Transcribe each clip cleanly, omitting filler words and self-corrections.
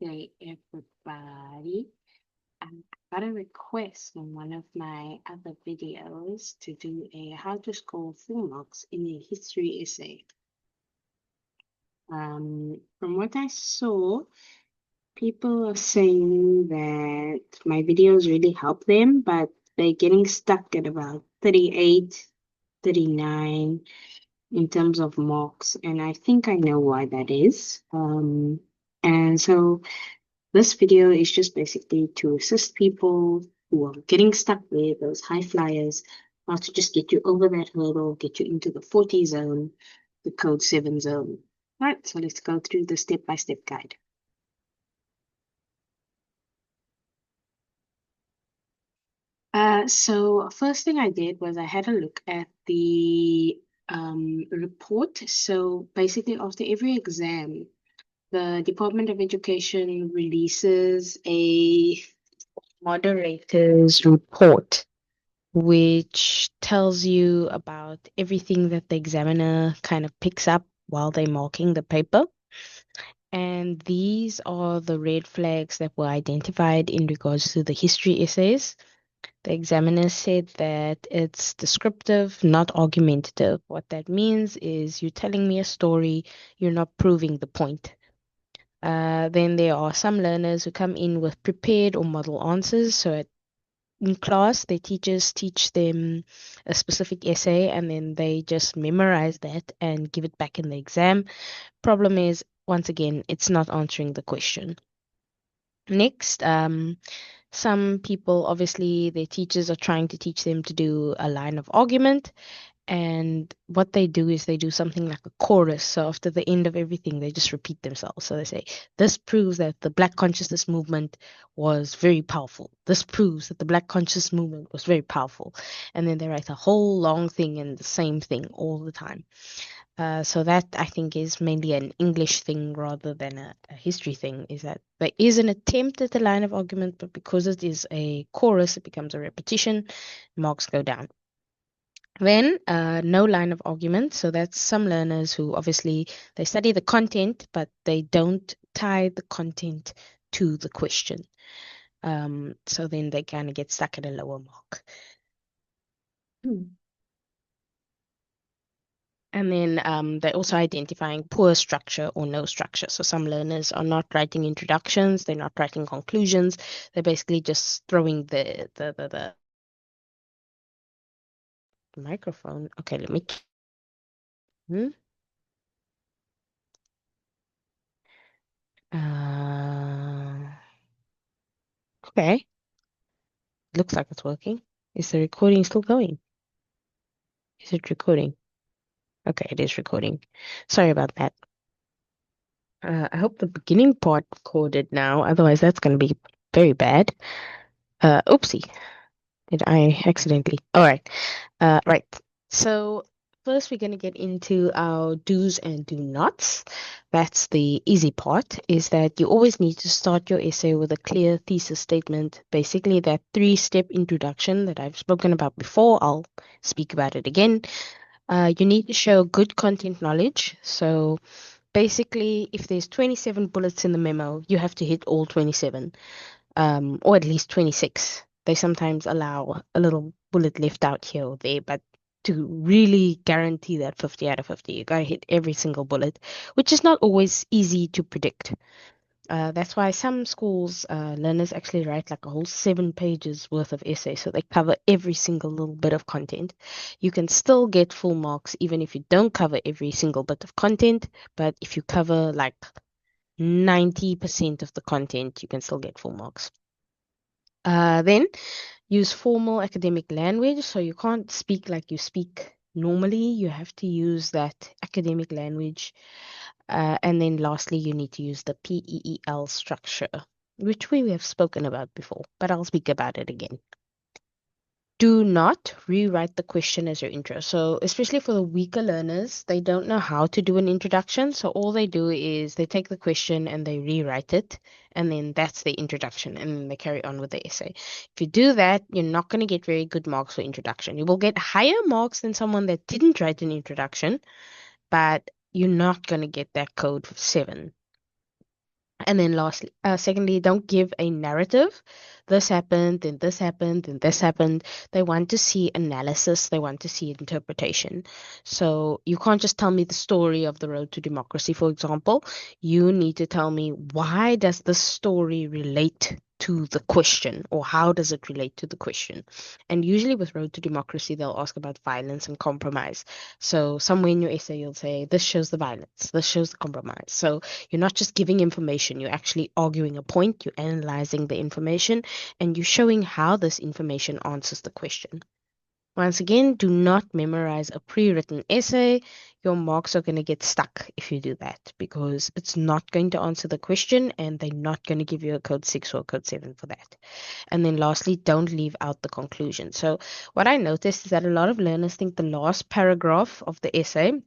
day, everybody. I got a request on one of my other videos to do a how to score full marks in a history essay. From what I saw, people are saying that my videos really help them, but they're getting stuck at about 38, 39 in terms of marks, and I think I know why that is. And so this video is just basically to assist people who are getting stuck there, those high flyers, how to just get you over that hurdle, get you into the 40 zone, the code 7 zone. Right, so let's go through the step-by-step guide. So first thing I did was I had a look at the report. So basically after every exam, the Department of Education releases a moderator's report, which tells you about everything that the examiner kind of picks up while they're marking the paper. And these are the red flags that were identified in regards to the history essays. The examiner said that it's descriptive, not argumentative. What that means is you're telling me a story, you're not proving the point. Then there are some learners who come in with prepared or model answers. So in class, their teachers teach them a specific essay and then they just memorize that and give it back in the exam. Problem is, once again, it's not answering the question. Next, some people, obviously, their teachers are trying to teach them to do a line of argument. And what they do is they do something like a chorus. So after the end of everything, they just repeat themselves. So they say, this proves that the Black consciousness movement was very powerful. This proves that the Black consciousness movement was very powerful. And then they write a whole long thing and the same thing all the time. So that I think is mainly an English thing rather than a history thing, is that there is an attempt at a line of argument, but because it is a chorus, it becomes a repetition, marks go down. Then no line of argument. So that's some learners who obviously they study the content, but they don't tie the content to the question. So then they kind of get stuck at a lower mark. And then they're also identifying poor structure or no structure. So some learners are not writing introductions, they're not writing conclusions. They're basically just throwing the microphone. Okay, let me. Okay. Looks like it's working. Is the recording still going? Is it recording? Okay, it is recording. Sorry about that. I hope the beginning part recorded now. Otherwise, that's going to be very bad. Oopsie. Did I accidentally? All right. Right. So first, we're going to get into our do's and do nots. That's the easy part, is that you always need to start your essay with a clear thesis statement. Basically, that 3-step introduction that I've spoken about before. I'll speak about it again. You need to show good content knowledge. So basically, if there's 27 bullets in the memo, you have to hit all 27, or at least 26. They sometimes allow a little bullet left out here or there, but to really guarantee that 50 out of 50, you gotta hit every single bullet, which is not always easy to predict. That's why some schools, learners actually write like a whole 7 pages worth of essay, so they cover every single little bit of content. You can still get full marks even if you don't cover every single bit of content, but if you cover like 90% of the content, you can still get full marks. Then use formal academic language. So you can't speak like you speak normally. You have to use that academic language. And then lastly, you need to use the PEEL structure, which we have spoken about before, but I'll speak about it again. Do not rewrite the question as your intro. So especially for the weaker learners, they don't know how to do an introduction. So all they do is they take the question and they rewrite it. And then that's the introduction. And then they carry on with the essay. If you do that, you're not going to get very good marks for introduction. You will get higher marks than someone that didn't write an introduction, but you're not going to get that code 7. And then secondly, don't give a narrative. This happened, then this happened, then this happened. They want to see analysis, they want to see interpretation. So you can't just tell me the story of the road to democracy, for example. You need to tell me, why does this story relate to the question, or how does it relate to the question? And usually with road to democracy, they'll ask about violence and compromise. So somewhere in your essay, you'll say, this shows the violence, this shows the compromise. So you're not just giving information, you're actually arguing a point, you're analyzing the information, and you're showing how this information answers the question. Once again, do not memorize a pre-written essay. Your marks are going to get stuck if you do that, because it's not going to answer the question, and they're not going to give you a code 6 or a code 7 for that. And then lastly, don't leave out the conclusion. So what I noticed is that a lot of learners think the last paragraph of the essay,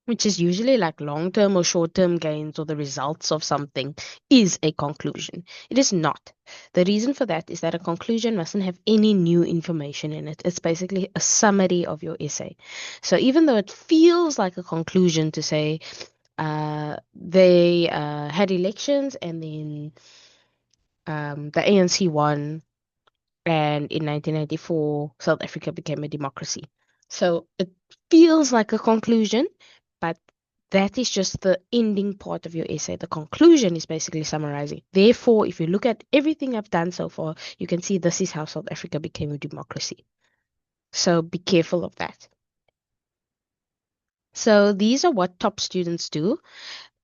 which is usually like long-term or short-term gains or the results of something, is a conclusion. It is not. The reason for that is that a conclusion mustn't have any new information in it. It's basically a summary of your essay. So even though it feels like a conclusion to say they had elections, and then the ANC won, and in 1994, South Africa became a democracy. So it feels like a conclusion, but that is just the ending part of your essay. The conclusion is basically summarizing. Therefore, if you look at everything I've done so far, you can see this is how South Africa became a democracy. So be careful of that. So these are what top students do.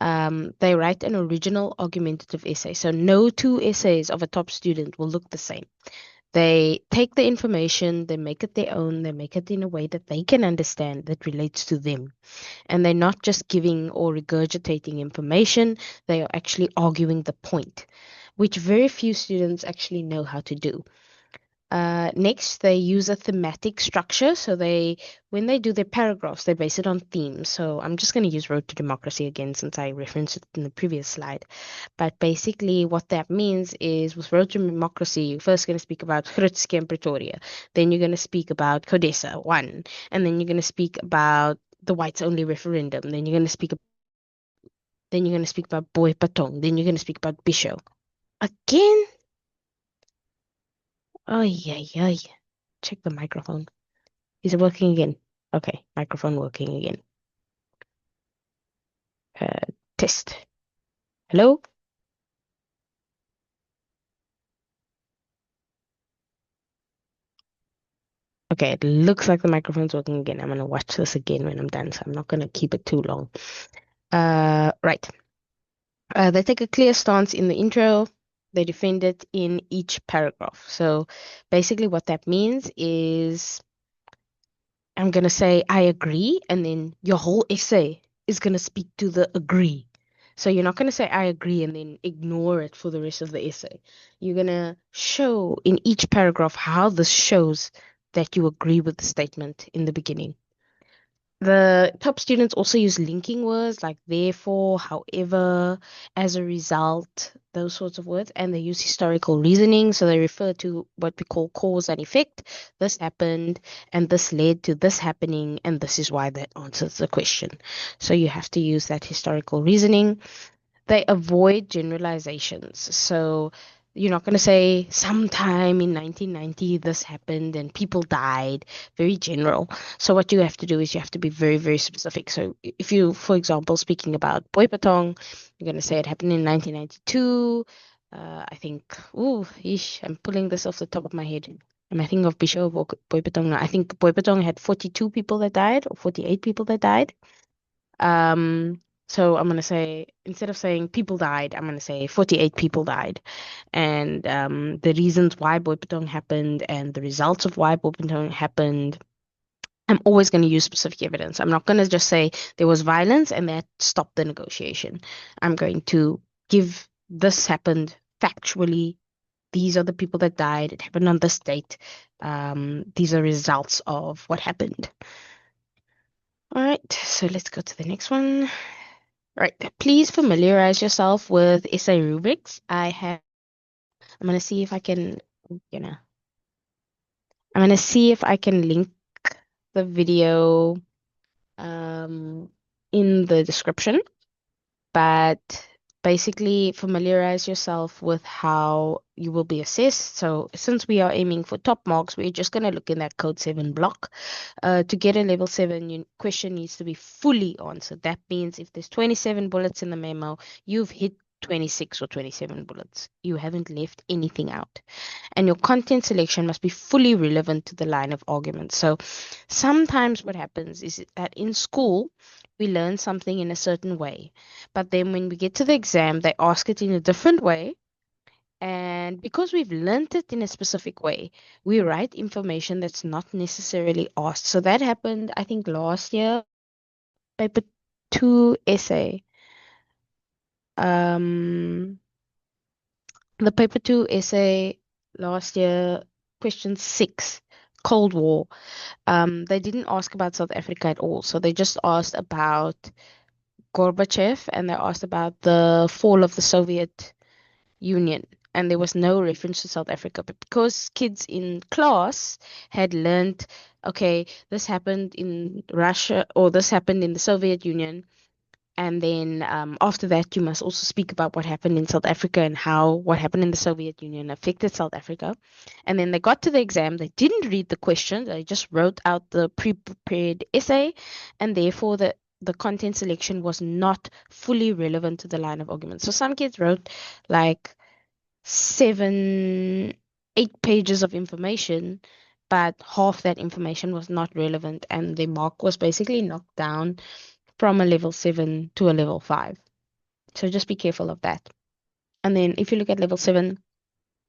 They write an original argumentative essay. So no two essays of a top student will look the same. They take the information, they make it their own, they make it in a way that they can understand, that relates to them. And they're not just giving or regurgitating information, they are actually arguing the point, which very few students actually know how to do. Next, they use a thematic structure. So when they do their paragraphs, they base it on themes. So I'm just going to use Road to Democracy again, since I referenced it in the previous slide. But basically, what that means is, with Road to Democracy, you're first going to speak about Gritsky and Pretoria. Then you're going to speak about Codesa, one. And then you're going to speak about the whites only referendum. Then you're going to speak about Boy Patong. Then you're going to speak about Bisho. Again? Oh, yeah, yeah. Check the microphone. Is it working again? Okay, microphone working again. Test. Hello? Okay, it looks like the microphone's working again. I'm gonna watch this again when I'm done, so I'm not gonna keep it too long. Right. They take a clear stance in the intro. They defend it in each paragraph. So basically what that means is, I'm going to say, I agree, and then your whole essay is going to speak to the agree. So you're not going to say, I agree, and then ignore it for the rest of the essay. You're going to show in each paragraph how this shows that you agree with the statement in the beginning. The top students also use linking words like therefore, however, as a result, those sorts of words, and they use historical reasoning. So they refer to what we call cause and effect. This happened, and this led to this happening, and this is why that answers the question. So you have to use that historical reasoning. They avoid generalizations. So you're not going to say sometime in 1990 this happened and people died, very general. So what you have to do is you have to be very, very specific. So if you, for example, speaking about Boipatong, you're going to say it happened in 1992. I think, I'm pulling this off the top of my head. Am I thinking of Bishop or Boipatong? No, I think Boipatong had 42 people that died, or 48 people that died. So I'm gonna say, instead of saying people died, I'm gonna say 48 people died, and the reasons why Boipatong happened and the results of why Boipatong happened. I'm always going to use specific evidence. I'm not going to just say there was violence and that stopped the negotiation. I'm going to give this happened factually. These are the people that died. It happened on this date. These are results of what happened. All right, so let's go to the next one. Right, please familiarize yourself with essay rubrics. I'm gonna see if I can, you know, I'm gonna see if I can link the video in the description. But basically familiarize yourself with how you will be assessed. So since we are aiming for top marks, we're just going to look in that code 7 block. To get a level 7 question needs to be fully answered. That means if there's 27 bullets in the memo, you've hit 26 or 27 bullets. You haven't left anything out. And your content selection must be fully relevant to the line of argument. So sometimes what happens is that in school, we learn something in a certain way, but then when we get to the exam, they ask it in a different way. And because we've learned it in a specific way, we write information that's not necessarily asked. So that happened, I think, last year, paper 2 essay. Um, the paper 2 essay last year, question 6, Cold War. They didn't ask about South Africa at all. So they just asked about Gorbachev and they asked about the fall of the Soviet Union. And there was no reference to South Africa. But because kids in class had learned, okay, this happened in Russia or this happened in the Soviet Union. And then after that, you must also speak about what happened in South Africa and how what happened in the Soviet Union affected South Africa. And then they got to the exam. They didn't read the questions. They just wrote out the pre-prepared essay. And therefore, the content selection was not fully relevant to the line of argument. So some kids wrote like 7, 8 pages of information, but half that information was not relevant. And the mark was basically knocked down from a level 7 to a level 5. So just be careful of that. And then if you look at level 7,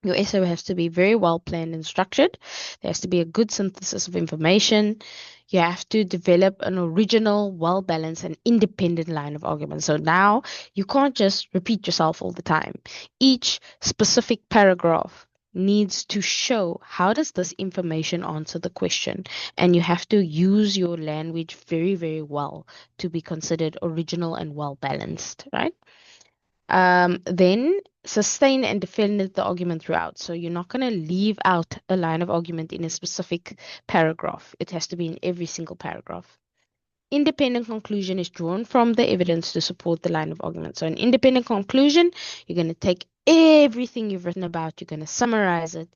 your essay has to be very well planned and structured. There has to be a good synthesis of information. You have to develop an original, well balanced, and independent line of argument. So now you can't just repeat yourself all the time. Each specific paragraph needs to show how does this information answer the question, and you have to use your language very, very well to be considered original and well balanced, right? Then sustain and defend the argument throughout. So you're not going to leave out a line of argument in a specific paragraph. It has to be in every single paragraph. Independent conclusion is drawn from the evidence to support the line of argument. So an independent conclusion, you're going to take everything you've written about, you're going to summarize it,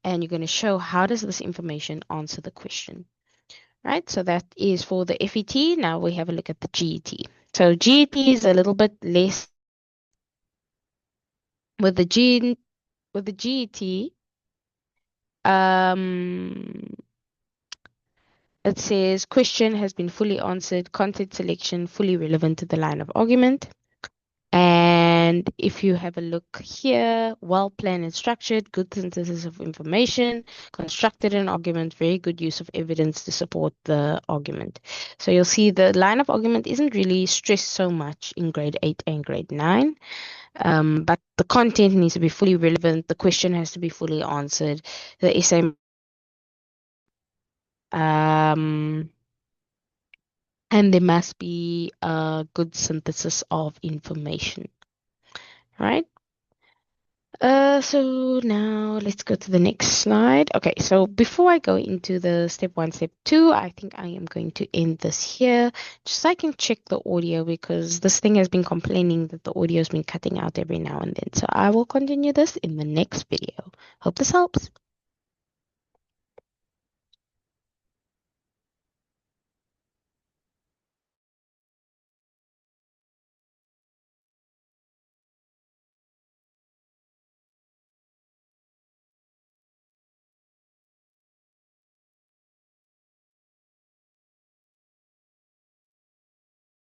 and you're going to show how does this information answer the question. Right? So that is for the FET. Now we have a look at the GET. So GET is a little bit less with the GET, it says question has been fully answered, content selection fully relevant to the line of argument. And if you have a look here, well planned and structured, good synthesis of information, constructed an argument, very good use of evidence to support the argument. So you'll see the line of argument isn't really stressed so much in grade 8 and grade 9. But the content needs to be fully relevant. The question has to be fully answered. The essay, and there must be a good synthesis of information, right? So now let's go to the next slide. Okay, so before I go into the step 1, step 2, I think I am going to end this here just so I can check the audio because this thing has been complaining that the audio has been cutting out every now and then. So I will continue this in the next video. Hope this helps.